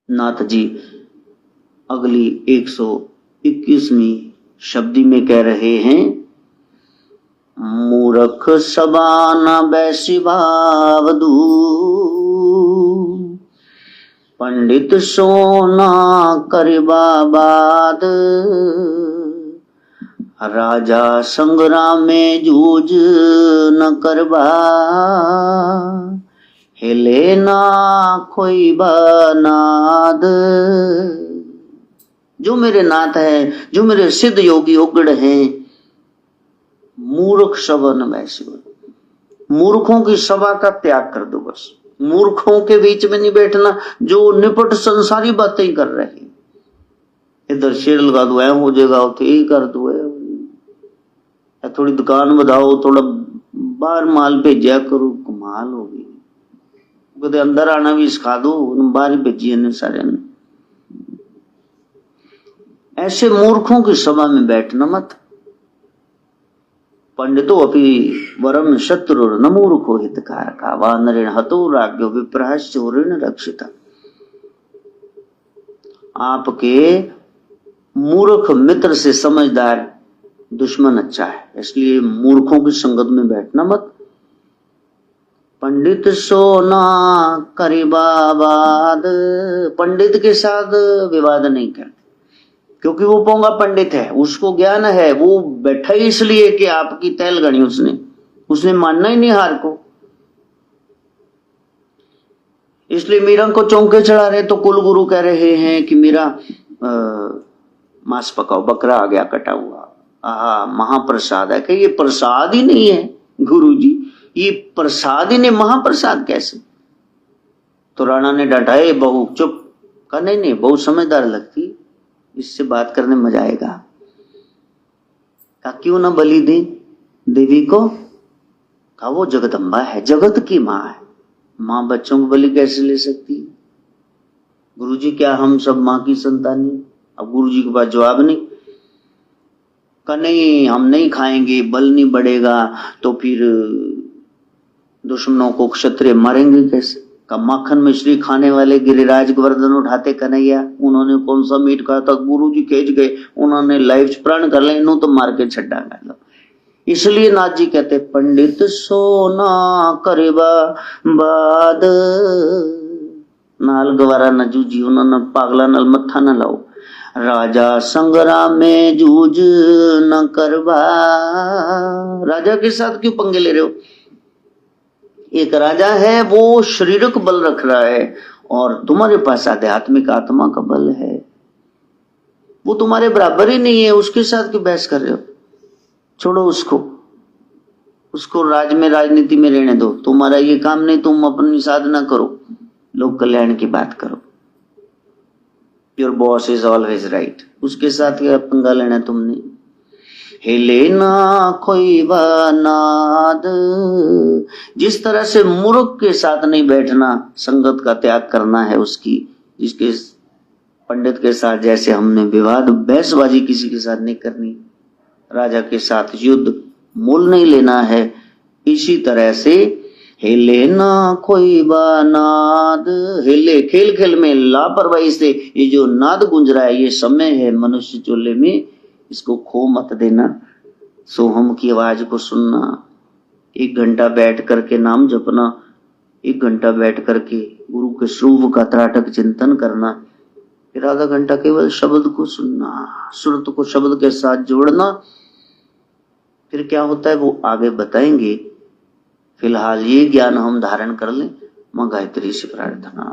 नाथ जी अगली 121वीं शब्दी में कह रहे हैं, मूर्ख सभा न बैसी भावदू, पंडित सोना करिबा बाद, राजा संग्राम में जूझ न करबा, हिले ना कोई नाद। जो मेरे नाथ है, जो मेरे सिद्ध योगी उग्र हैं, मूर्ख सभा न बैसी, मूर्खों की सभा का त्याग कर दो। बस मूर्खों के बीच में नहीं बैठना जो निपट संसारी बातें कर रहे हैं। इधर शेर लगा दो, हो जाएगा, तो यही कर दो, थोड़ी दुकान बढ़ाओ, थोड़ा बाहर माल भेजा करो, कमाल होगी। कहते अंदर आना भी सिखा दो, बाहर ही भेजिए ने सारे ने। ऐसे मूर्खों की सभा में बैठना मत। पंडितो अपि वरम शत्रु न मूर्खो हितकारका, वानरेण हतो राज्ञो विप्रहश्चोरेण रक्षिता। आपके मूर्ख मित्र से समझदार दुश्मन अच्छा है, इसलिए मूर्खों की संगत में बैठना मत। पंडित सोना करिबा बाद, पंडित के साथ विवाद नहीं कर, क्योंकि वो पोंगा पंडित है, उसको ज्ञान है, वो बैठा ही इसलिए कि आपकी तैल गणी उसने मानना ही नहीं हार को। इसलिए मीरा को चौंके चढ़ा रहे तो कुल गुरु कह रहे हैं कि मीरा मांस पकाओ, बकरा आ गया कटा हुआ, महाप्रसाद है। कि ये प्रसाद ही नहीं है गुरुजी, ये प्रसाद ही नहीं, महाप्रसाद कैसे? तो राणा ने डांटा, ए बहू चुप। कहा नहीं बहुत समझदार लगती, इससे बात करने मजा आएगा। कहा क्यों ना बलि दे देवी को? कहा वो जगदम्बा है, जगत की माँ है, माँ बच्चों को बलि कैसे ले सकती? गुरुजी क्या हम सब माँ की संतानी? अब गुरुजी के पास जवाब नहीं। कहा नहीं हम नहीं खाएंगे, बल नहीं बढ़ेगा, तो फिर दुश्मनों को क्षत्रिय मारेंगे कैसे? का माखन मिश्री खाने वाले गिरिराज गोवर्धन उठाते कन्हैया, उन्होंने कौन सा मीट कहा था? गुरुजी खेच गए, उन्होंने लाइफ प्राण कर ले, इन्हों तो मार के छड्डा कर लो। इसलिए नाथ जी कहते पंडित सोना करिबा बाद, नाल गवारा न जूझी, उन्होंने पागला नल मत्था न लाओ, राजा संग्राम में जूझ न करबा। राजा के साथ क्यों पंगे ले रहे हो? एक राजा है, वो शारीरिक बल रख रहा है, और तुम्हारे पास आध्यात्मिक आत्मा का बल है, वो तुम्हारे बराबर ही नहीं है, उसके साथ क्यों बहस कर रहे हो? छोड़ो उसको राज में राजनीति में रहने दो, तुम्हारा ये काम नहीं, तुम अपनी साधना करो, लोक कल्याण की बात करो। Your boss is always right, उसके साथ क्या पंगा लेना तुमने? हिले ना कोई नाद। जिस तरह से मूर्ख के साथ नहीं बैठना, संगत का त्याग करना है उसकी, जिसके पंडित के साथ जैसे हमने विवाद बहसबाजी किसी के साथ नहीं करनी, राजा के साथ युद्ध मोल नहीं लेना है, इसी तरह से हिले ना कोई नाद। हिले खेल खेल में लापरवाही से ये जो नाद गूंज रहा है, ये समय है मनुष्य चोले में, इसको खो मत देना। सोहम की आवाज को सुनना, 1 घंटा बैठ करके नाम जपना, 1 घंटा बैठ करके गुरु के स्वरूप का त्राटक चिंतन करना, फिर आधा घंटा केवल शब्द को सुनना, सुरत को शब्द के साथ जोड़ना। फिर क्या होता है वो आगे बताएंगे। फिलहाल ये ज्ञान हम धारण कर लें। मां गायत्री से प्रार्थना।